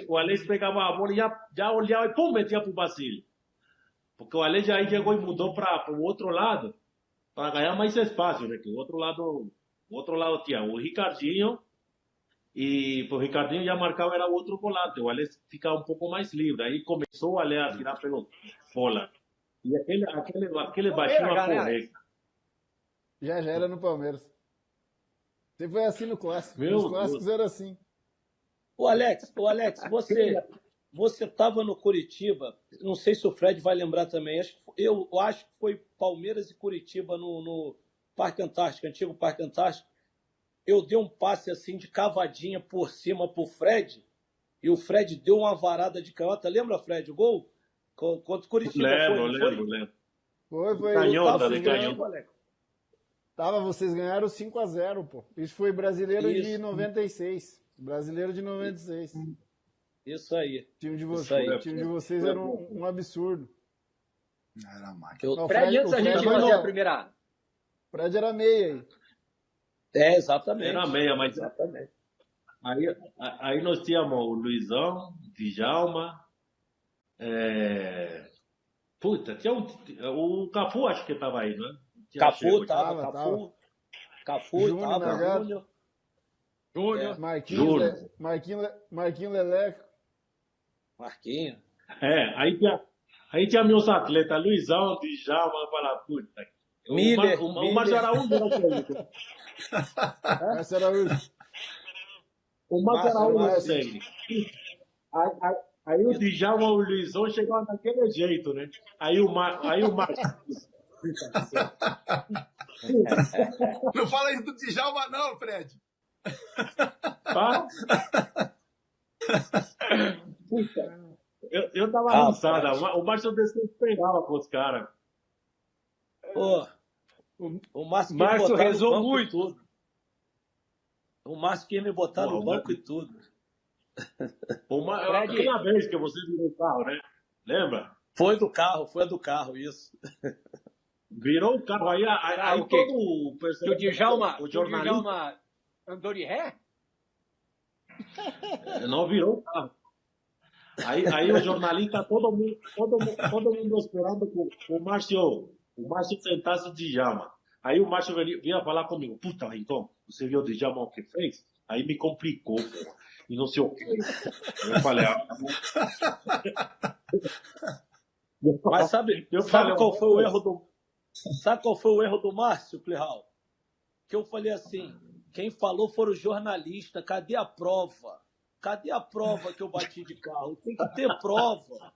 B: o Alex pegava a bola e já olhava e pum, metia pro Basílio. Porque o Alex aí chegou e mudou para o outro lado, para ganhar mais espaço, né? Que o outro lado tinha o Ricardinho, e o Ricardinho já marcava, era o outro volante. O Alex ficava um pouco mais livre. Aí começou o Alex a tirar pelo bola. E aquele baixinho a correr.
D: Já era no Palmeiras. Sempre foi assim no clássico.
B: Meu
D: Os clássicos
B: Deus.
D: eram assim.
E: Ô Alex, você estava no Curitiba, não sei se o Fred vai lembrar também, eu acho que foi Palmeiras e Curitiba no Parque Antártico, antigo Parque Antártico. Eu dei um passe assim de cavadinha por cima pro Fred, e o Fred deu uma varada de canhota. Lembra, Fred, o gol? Contra o Curitiba
B: Lembro.
D: Foi.
B: Canhota,
E: Vocês
B: de
E: ganharam,
B: canhota.
E: Alex?
D: Vocês ganharam 5-0, pô. Isso foi brasileiro de
E: Isso.
D: 96. Brasileiro de 96.
E: Isso aí.
D: O time de
E: Isso aí.
D: vocês era um absurdo.
F: Era máquina.
E: Eu-
D: Não,
A: Fred, antes da gente fazer a primeira.
D: O Fred era meia aí.
E: Exatamente.
B: Era meia, mas
E: Exatamente.
B: aí nós tínhamos o Luizão, Djalma, puta, tinha o Cafu, acho que estava aí, né?
E: Cafu
D: Tava.
E: tava, Cafu
D: Júnior
E: tava,
D: Nagata.
E: Júnior.
A: Júnior.
D: Marquinhos Leleco.
E: Marquinhos.
B: Aí tinha meus atletas, Luizão, Djalma, fala, puta.
E: Miller,
B: O Márcio Araújo era o técnico.
D: Márcio Araújo.
B: O Márcio Araújo era o
D: Márcio.
B: técnico. Aí o Djalma e o Luizão chegaram daquele jeito, né? Aí o Márcio.
F: Não fala isso do Djalma, não, Fred.
B: Tá? Puta. Eu tava lançada. O Márcio desesperava com os caras.
E: Pô, o Márcio quis
A: Márcio
E: me botar no
A: rezou
E: banco
A: muito.
E: e tudo. O Márcio quis me botar
B: Pô,
E: no
B: o
E: banco
B: Márcio-
E: e tudo.
A: Fred.
B: Aquela vez que você virou o carro, né? Lembra?
E: Foi do carro, isso.
B: Virou o carro. Aí
A: o quê?
B: todo o
A: Que
B: pessoal.
A: o Djalma,
B: o jornalista.
A: andou de ré?
B: Não virou o carro. Aí o jornalista, todo mundo esperando que o Márcio sentasse o Djalma. Aí o Márcio vinha falar comigo, puta, Rincon, você viu o Djalma o que fez? Aí me complicou, pô. E não sei o quê. Eu falei,
E: Mas sabe qual foi o erro do Márcio, Plihal? Que eu falei assim, quem falou foram os jornalistas, cadê a prova? Cadê a prova que eu bati de carro? Tem que ter prova.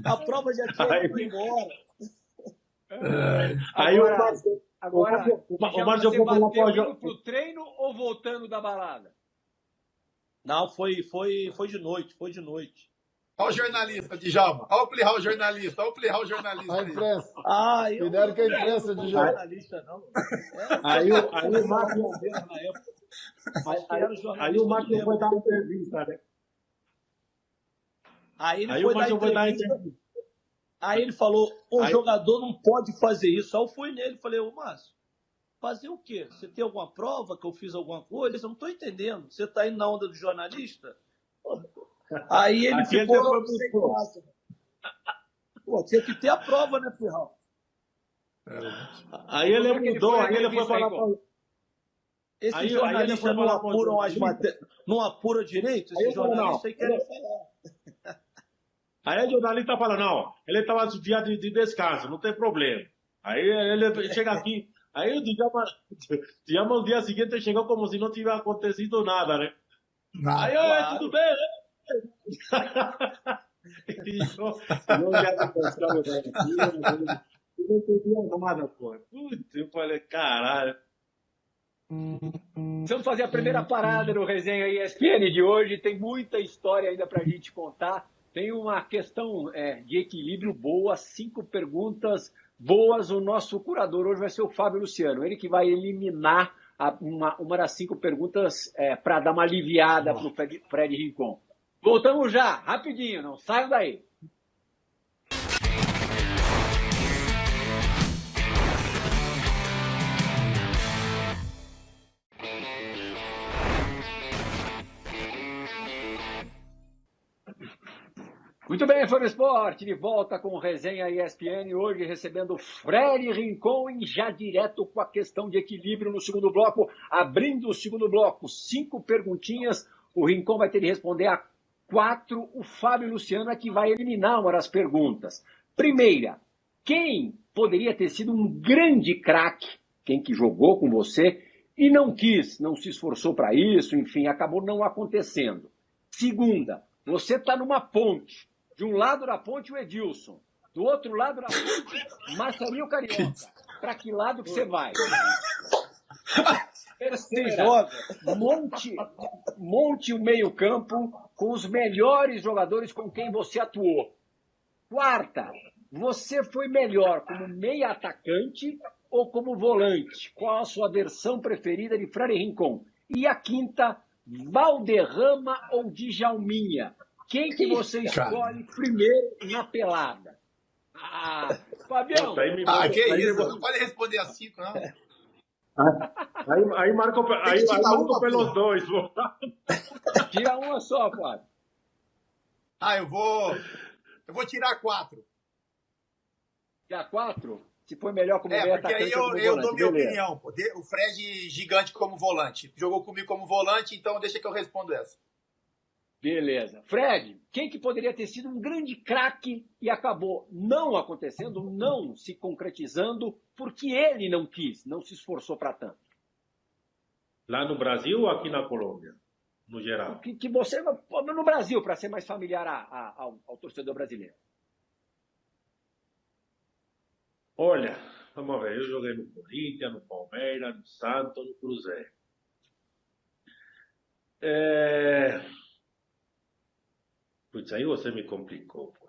E: A prova já tinha ido embora.
B: Aí
A: Agora,
B: o
A: Djalma,
B: Márcio
A: você
B: foi falar
A: bateu
B: com
A: indo pro treino ou voltando da balada?
E: Não, foi de noite, foi de noite.
F: Olha o jornalista, Djalma. Olha o Plihal, o jornalista. Olha o Plihal, o jornalista.
D: A
F: aí.
D: imprensa.
E: Eu
D: Cuidado com a
E: não
D: imprensa,
E: era
D: Djalma.
E: jornalista, não.
B: Aí o Márcio
E: Na época. Acho que era jornalista,
B: Aí o Márcio
E: não
B: foi
E: lembro.
B: dar uma entrevista, né?
E: Aí ele
B: Aí
E: foi
B: o
E: dar
B: Márcio foi dar
E: entrevista.
B: entrevista.
E: Aí ele falou,
B: Aí-
E: jogador não pode fazer isso. Aí eu fui nele e falei, ô Márcio, fazer o quê? Você tem alguma prova que eu fiz alguma coisa? Eu não estou entendendo. Você está indo na onda do jornalista? Aí ele
B: Aqui ele
E: ficou
B: já foi
E: sem
B: pro-
E: graça. Pô, tinha que ter a prova, né, Pirral?
B: Aí ele
A: Como é que ele
B: mudou,
A: foi na
B: aí ele foi
A: entrevista,
B: falar
A: Rincon?
B: com...
E: Esses
B: Aí ele
E: jornalistas
B: foi
E: não
B: falar com
E: apuram
B: o
E: as matérias, não apuram direito,
B: Aí
E: esses
B: eu falei,
E: jornalistas
B: não.
E: aí querem falar.
B: Aí o jornalista fala, não, ele estava no dia de descanso, não tem problema. Aí ele chega aqui, aí o Djalma no dia seguinte chegou como se não tivesse acontecido nada, né? Aí,
E: Claro.
B: tudo bem, né? E eu já não pensava eu não entendia nada, pô. Putz, eu falei, caralho.
A: Vamos fazer a primeira parada no Resenha ESPN de hoje. Tem muita história ainda para a gente contar. Tem uma questão de equilíbrio boa, 5 perguntas boas. O nosso curador hoje vai ser o Fábio Luciano. Ele que vai eliminar uma das 5 perguntas para dar uma aliviada para o Fred Rincon. Voltamos já, rapidinho, não saiam daí. Muito bem, Fã do Esporte, de volta com o Resenha ESPN, hoje recebendo o Fred Rincon e já direto com a questão de equilíbrio no segundo bloco, abrindo o segundo bloco, 5 perguntinhas, o Rincon vai ter de responder a 4, o Fábio Luciano é que vai eliminar uma das perguntas. Primeira, quem poderia ter sido um grande craque, quem que jogou com você e não quis, não se esforçou para isso, enfim, acabou não acontecendo. Segunda, você está numa ponte. De um lado da ponte, o Edilson. Do outro lado da ponte, Marcelinho Carioca. Para que lado que você vai? Terceira, monte o meio-campo com os melhores jogadores com quem você atuou. Quarta, você foi melhor como meia atacante ou como volante? Qual a sua versão preferida de Fred Rincon? E a quinta, Valderrama ou Djalminha? Quem que você escolhe primeiro na pelada? Fabião.
F: Que isso? Não pode responder a 5, não.
B: Aí marco pelos dois.
A: Tira uma só, Fábio.
F: Eu vou tirar 4.
A: Tira 4? Se foi melhor como meio
F: porque
A: atacante
F: aí
A: ou como
F: eu
A: volante.
F: dou minha
A: Beleza.
F: opinião. O Fred gigante como volante. Jogou comigo como volante, então deixa que eu respondo essa.
A: Beleza. Fred, quem que poderia ter sido um grande craque e acabou não acontecendo, não se concretizando, porque ele não quis, não se esforçou para tanto?
B: Lá no Brasil ou aqui na Colômbia? No geral?
A: Que você, no Brasil, para ser mais familiar ao torcedor brasileiro.
B: Olha, vamos ver, eu joguei no Corinthians, no Palmeiras, no Santos, no Cruzeiro. Putz, aí você me complicou, pô.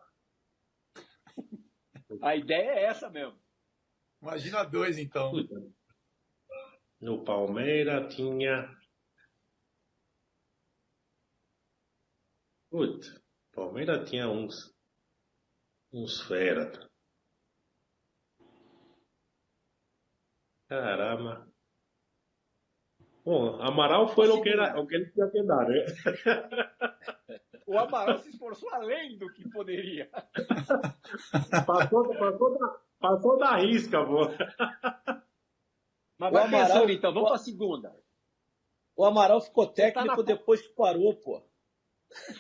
A: A ideia é essa mesmo.
F: Imagina 2, então.
B: No Palmeiras tinha... Putz, Palmeiras tinha uns fera. Caramba. Bom, Amaral foi o que ele tinha que dar, né?
A: O Amaral se esforçou além do que poderia.
B: Passou da risca, pô.
A: Mas vai pensando então, vamos para a segunda.
E: O Amaral ficou técnico depois que parou, pô.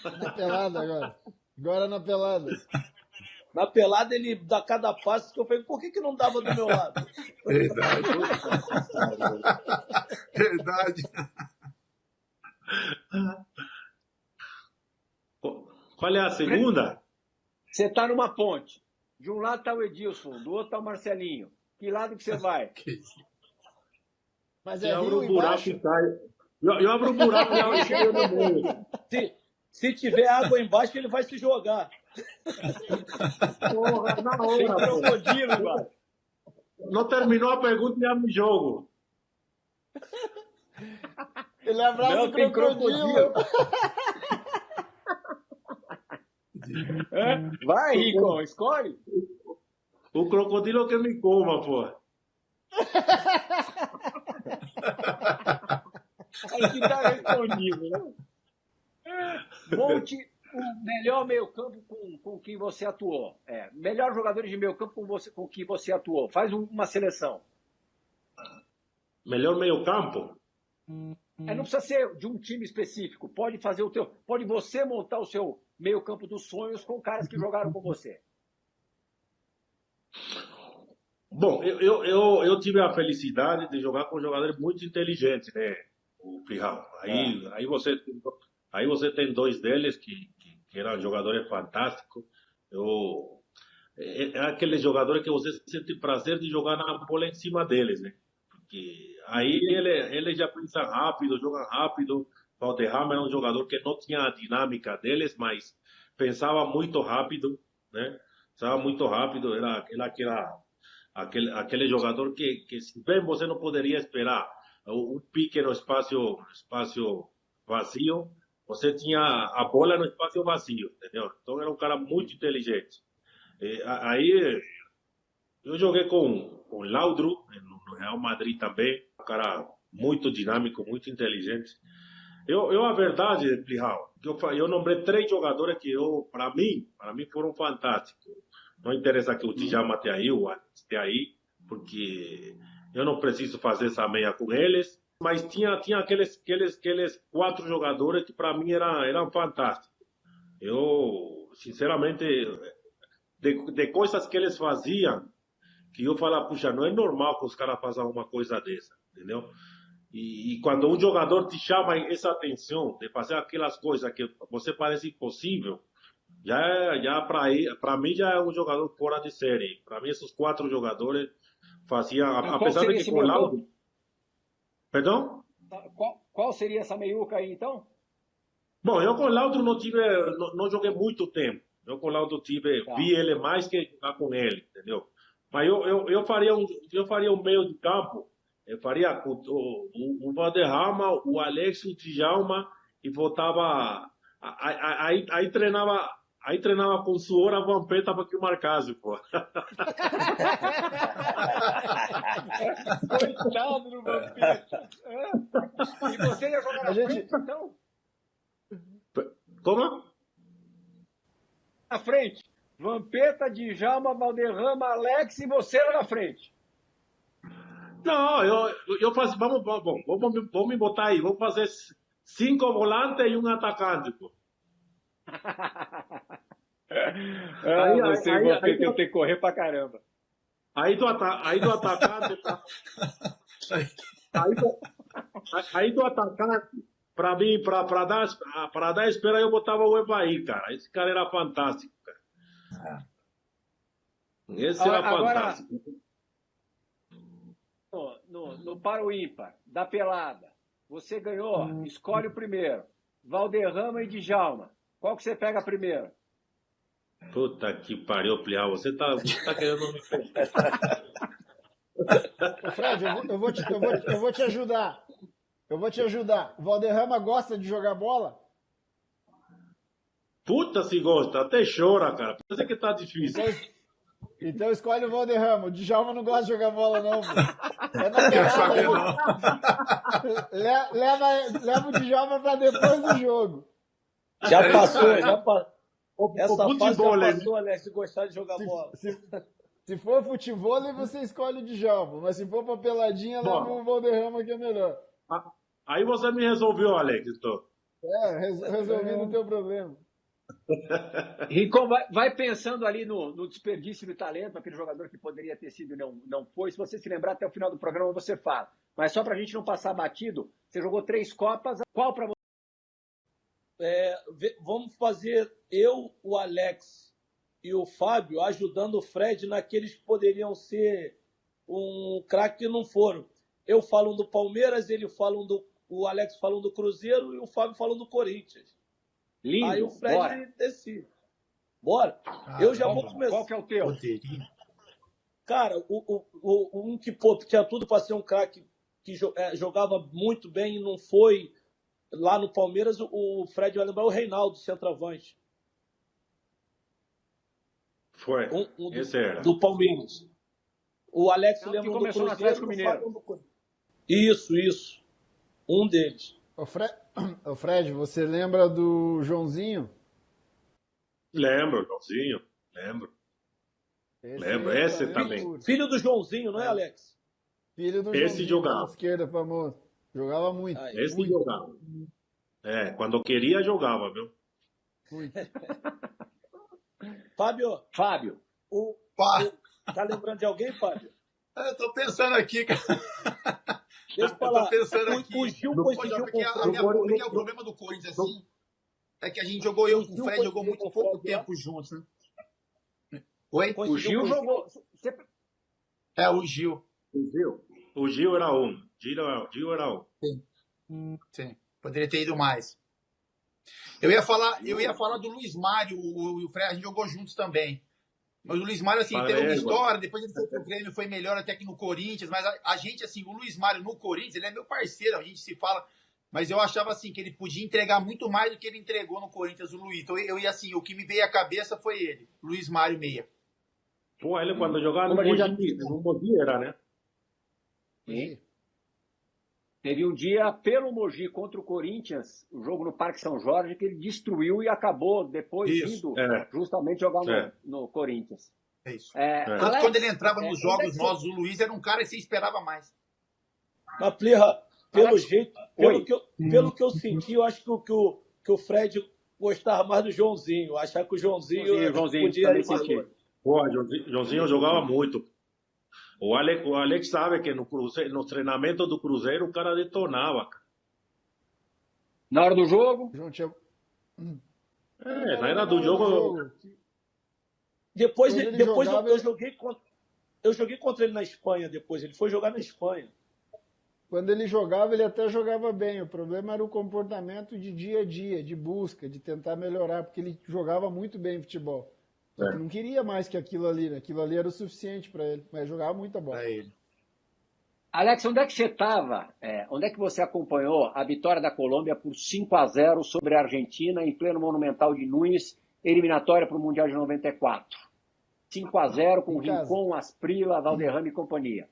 D: Na pelada agora. Agora na pelada.
E: Na pelada ele dá cada passo que eu falei, por que não dava do meu lado?
F: Verdade. Verdade.
B: Qual é a segunda?
A: Você está numa ponte. De um lado está o Edilson, do outro está o Marcelinho. Que lado que você vai?
D: Mas
B: eu abro um buraco e saio. Eu abro um buraco e saio no meio.
E: Se tiver água embaixo, ele vai se jogar.
B: Porra, na
A: Tem
B: hora.
A: crocodilo, mano.
B: Não terminou a pergunta e abre o jogo.
D: Ele abraça o crocodilo.
A: Vai, Rico, escolhe.
B: O crocodilo que me coma, pô.
A: Aí que tá respondido, né? Monte o melhor meio-campo com quem você atuou. Melhor jogadores de meio-campo com quem você atuou. Faz uma seleção.
B: Melhor meio-campo?
A: Não precisa ser de um time específico. Pode fazer pode você montar o seu meio-campo dos sonhos com caras que jogaram com você.
B: Bom, eu tive a felicidade de jogar com jogadores muito inteligentes, né? O Plihal. Aí você tem 2 deles que eram jogadores fantásticos. É aqueles jogadores que você sente prazer de jogar na bola em cima deles, né? porque aí ele já pensa rápido, joga rápido. Valderrama era um jogador que não tinha a dinâmica deles, mas pensava muito rápido, né? Pensava muito rápido, era aquele jogador que se bem você não poderia esperar um pique no espaço vazio, você tinha a bola no espaço vazio, entendeu? Então era um cara muito inteligente. Aí eu joguei com o Laudrup no Real Madrid também, um cara muito dinâmico, muito inteligente. A verdade, Plihal, eu nombrei 3 jogadores que para mim foram fantásticos. Não interessa que o Djalma esteja aí, o Alex esteja aí, porque eu não preciso fazer essa meia com eles. Mas tinha aqueles 4 jogadores que para mim eram fantásticos. Eu, sinceramente, de coisas que eles faziam, que eu falava, puxa, não é normal que os caras façam uma coisa dessa, entendeu? E quando um jogador te chama essa atenção de fazer aquelas coisas que você parece impossível, já para mim já é um jogador fora de série. Para mim esses 4 jogadores faziam, apesar de que com o Laudrup... Perdão?
A: Qual seria essa meiuca aí, então?
B: Bom, eu com o Laudrup não joguei muito tempo. Eu com o Laudrup vi ele mais que jogar com ele, entendeu? Mas eu faria um meio de campo. Eu faria o Valderrama, o Alex, o Djalma e voltava. Aí treinava com suor a Vampeta para que marcasse, pô.
A: Coitado do Vampeta. E você ia jogar na frente, então?
B: Como?
A: Na frente. Vampeta, Djalma, Valderrama, Alex e você lá na frente.
B: Não, eu faço. Vamos me botar aí. Vamos fazer 5 volantes e um atacante, pô.
A: Você e você tem que correr pra caramba.
B: Aí do atacante. Aí do atacante, pra mim, pra dar espera, eu botava o Evair, cara. Esse cara era fantástico, cara. Esse era fantástico.
A: No para o ímpar, da pelada, você ganhou, escolhe o primeiro. Valderrama e Djalma. Qual que você pega primeiro?
B: Puta que pariu, Plial. Você tá querendo me ferrar.
D: Fred, eu vou te ajudar. O Valderrama gosta de jogar bola?
B: Puta se gosta, até chora, cara. Pensa que tá difícil.
D: Então escolhe o Valderrama. O Djalma não gosta de jogar bola, não. É na
C: Quero saber,
D: pelada.
C: não.
D: Leva o Djalma pra depois do jogo.
E: Já passou. Essa
B: futebol,
E: fase já
B: né?
E: passou, Alex, de gostar de jogar bola.
D: Se for futebol, você escolhe o Djalma. Mas se for pra peladinha, leva o Valderrama, que é melhor.
B: Aí você me resolveu, Alex. Então.
D: Resolvendo o teu problema.
A: Rincon, vai pensando ali no desperdício de talento, aquele jogador que poderia ter sido e não foi. Se você se lembrar, até o final do programa você fala. Mas só para a gente não passar batido, você jogou 3 Copas. Qual para você?
E: Vamos fazer eu, o Alex e o Fábio ajudando o Fred naqueles que poderiam ser um craque que não foram. Eu falo do Palmeiras, o Alex falando do Cruzeiro e o Fábio falando do Corinthians.
A: Lindo,
E: aí o Fred
A: bora.
E: Decide. Bora. Eu já vou começar.
A: Qual que é o teu?
E: Cara, um que tinha tudo para ser um craque que jogava muito bem e não foi lá no Palmeiras, o Fred vai lembrar o Reinaldo, centroavante.
B: Foi. Esse era.
E: Do Palmeiras. O Alex lembra do
A: começou no
E: Cruzeiro.
A: Atlético Mineiro.
E: Isso. Um deles.
D: Ô Fred, você lembra do Joãozinho?
B: Lembro, Joãozinho. Lembro. Esse também.
E: Filho do Joãozinho, não é, Alex?
D: Filho do
B: Esse
D: Joãozinho,
B: jogava.
D: na esquerda, famoso. Jogava muito.
B: Esse
D: muito.
B: jogava. Quando queria, jogava, viu?
D: Muito.
E: Fábio. Tá lembrando de alguém, Fábio?
F: Eu tô pensando aqui, cara.
E: Deixa eu falar.
F: Tô pensando aqui.
E: O Gil coincidiu
F: porque
E: com
F: o problema do Corinthians, assim, é que a gente jogou, eu com o Fred jogou muito pouco tempo juntos, né? Oi?
A: O Gil jogou.
F: É, o Gil.
B: O Gil era um. Gil era um.
F: Sim. Poderia ter ido mais. Eu ia falar do Luiz Mário, o Fred, a gente jogou juntos também. Mas o Luiz Mário, assim, teve uma história, depois ele foi pro Grêmio, foi melhor até que no Corinthians, mas a gente, assim, o Luiz Mário no Corinthians, ele é meu parceiro, a gente se fala, mas eu achava, assim, que ele podia entregar muito mais do que ele entregou no Corinthians, o Luiz. Então, eu ia, assim, o que me veio à cabeça foi ele, Luiz Mário Meia.
B: Pô, ele quando jogava no Mogi era, né?
A: Sim. Teve um dia pelo Mogi contra o Corinthians, o jogo no Parque São Jorge, que ele destruiu e acabou depois indo justamente jogar no Corinthians.
F: É isso.
A: Alex,
F: quando ele entrava nos jogos nossos, o Luiz era um cara que você esperava mais.
E: Mas, Plirra, pelo jeito, pelo que eu senti, eu acho que o Fred gostava mais do Joãozinho. Achava que o Joãozinho podia ir mais longe.
B: Pô, Joãozinho jogava muito. O Alex sabe que no treinamento do Cruzeiro o cara detonava.
A: Na hora do jogo?
B: Na hora do jogo.
E: Depois eu joguei contra ele na Espanha depois. Ele foi jogar na Espanha.
D: Quando ele jogava, ele até jogava bem. O problema era o comportamento de dia a dia, de busca, de tentar melhorar, porque ele jogava muito bem futebol. Só que não queria mais que aquilo ali, né? Aquilo ali era o suficiente para ele, mas jogava muita bola.
A: Alex, onde é que você estava? Onde é que você acompanhou a vitória da Colômbia por 5-0 sobre a Argentina em pleno Monumental de Núñez, eliminatória para o Mundial de 94? 5-0 com Rincón, Asprilla, Valderrama e companhia.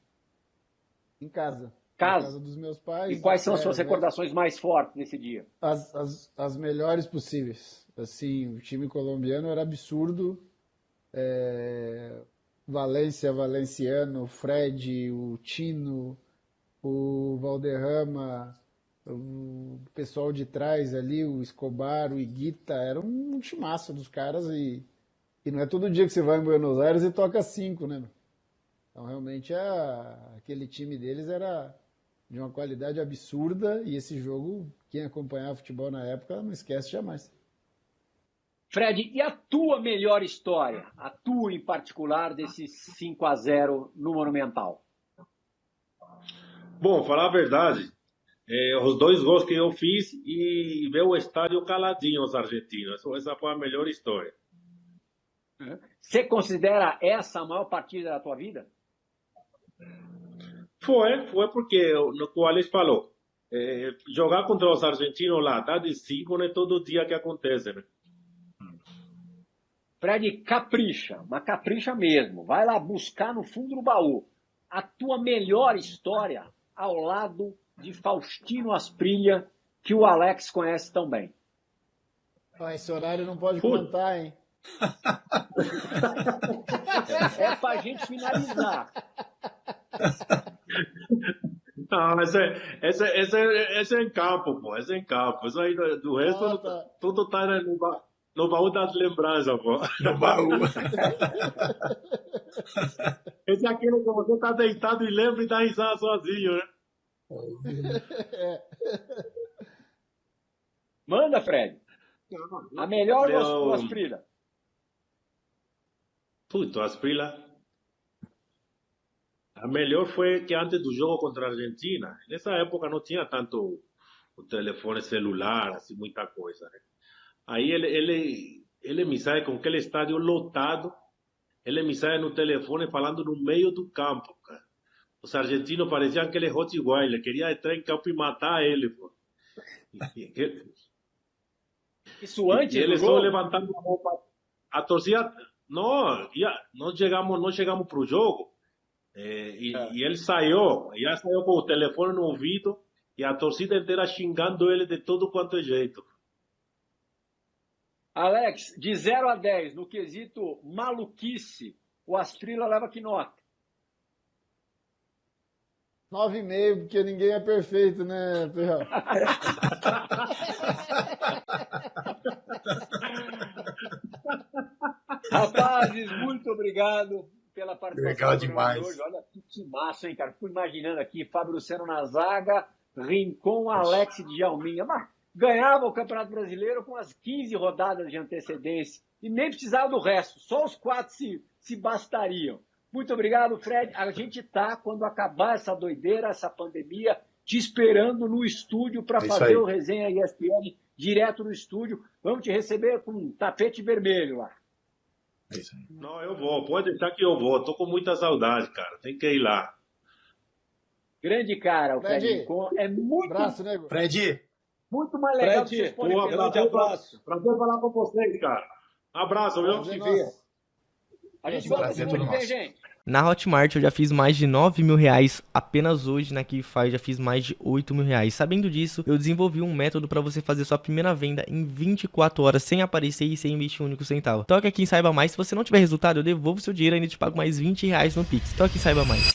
D: Em casa.
A: Casa
D: dos meus pais.
A: E quais são as suas recordações mais fortes nesse dia?
D: As melhores possíveis. Assim, o time colombiano era absurdo. Valenciano, Fred, o Tino, o Valderrama, o pessoal de trás ali, o Escobar, o Higuita, era um timaço dos caras e não é todo dia que você vai em Buenos Aires e toca 5, né? Então realmente aquele time deles era de uma qualidade absurda e esse jogo, quem acompanhava futebol na época, não esquece jamais.
A: Fred, e a tua melhor história? A tua em particular desses 5-0 no Monumental?
B: Bom, falar a verdade, os 2 gols que eu fiz e ver o estádio caladinho os argentinos. Essa foi a melhor história.
A: Você considera essa a maior partida da tua vida?
B: Foi porque, no que o Alex falou, jogar contra os argentinos lá, tá de 5, não é todo dia que acontece, né?
A: Fred, capricha, mas capricha mesmo. Vai lá buscar no fundo do baú a tua melhor história ao lado de Faustino Asprilla, que o Alex conhece tão bem.
D: Esse horário não pode contar, hein?
A: É pra gente finalizar.
B: Não, esse é em campo, pô. Esse é em campo. Isso aí do resto, tudo tá no baú das lembranças, pô.
F: No baú.
B: Esse é aquele que você tá deitado e lembra e dá risada sozinho, né?
A: Manda, Fred. A melhor do Asprilla.
B: Puto, Asprilla. A melhor foi que antes do jogo contra a Argentina, nessa época não tinha tanto o telefone celular, assim, muita coisa, né? Aí ele me sai com aquele estádio lotado, ele me sai no telefone falando no meio do campo, cara. Os argentinos pareciam aquele Rottweiler, queria entrar em campo e matar ele, pô.
A: Isso antes
B: e ele
A: do
B: só
A: jogo?
B: levantando a mão pra... A torcida... Não chegamos pro jogo. E ele já saiu com o telefone no ouvido e a torcida inteira xingando ele de todo quanto é jeito.
A: Alex, de 0 a 10, no quesito maluquice, o Asprilla leva que nota?
D: 9,5, porque ninguém é perfeito, né, Ferrão?
A: Rapazes, muito obrigado pela participação.
F: Legal demais.
A: Hoje. Olha que massa, hein, cara? Fico imaginando aqui, Fábio Luciano na zaga, Rincón, Alex e Djalminha. Mas ganhava o Campeonato Brasileiro com as 15 rodadas de antecedência e nem precisava do resto, só os 4 se bastariam. Muito obrigado, Fred. A gente tá, quando acabar essa doideira, essa pandemia, te esperando no estúdio para fazer o Resenha ESPN direto no estúdio. Vamos te receber com um tapete vermelho lá.
C: É isso aí.
B: Não, eu vou. Pode deixar que eu vou. Tô com muita saudade, cara. Tem que ir lá.
A: Grande cara, o Fred
D: Fred,
A: Rincon. É muito,
D: Abraço, nego.
F: Fred,
A: muito mais legal que
E: Fred,
A: vocês podem
B: Boa,
A: pensar.
E: grande abraço.
B: Prazer falar com vocês, cara. Abraço, viu?
D: Prazer
A: ver.
D: nosso.
A: A gente volta
F: Prazer
A: semana
F: todo
A: que vem,
F: nosso.
A: gente.
G: Na Hotmart eu já fiz mais de 9 mil reais apenas hoje, na Kify já fiz mais de 8 mil reais. Sabendo disso, eu desenvolvi um método para você fazer sua primeira venda em 24 horas sem aparecer e sem investir um único centavo. Toque aqui em Saiba Mais, se você não tiver resultado eu devolvo seu dinheiro e ainda te pago mais 20 reais no Pix. Toque em Saiba Mais.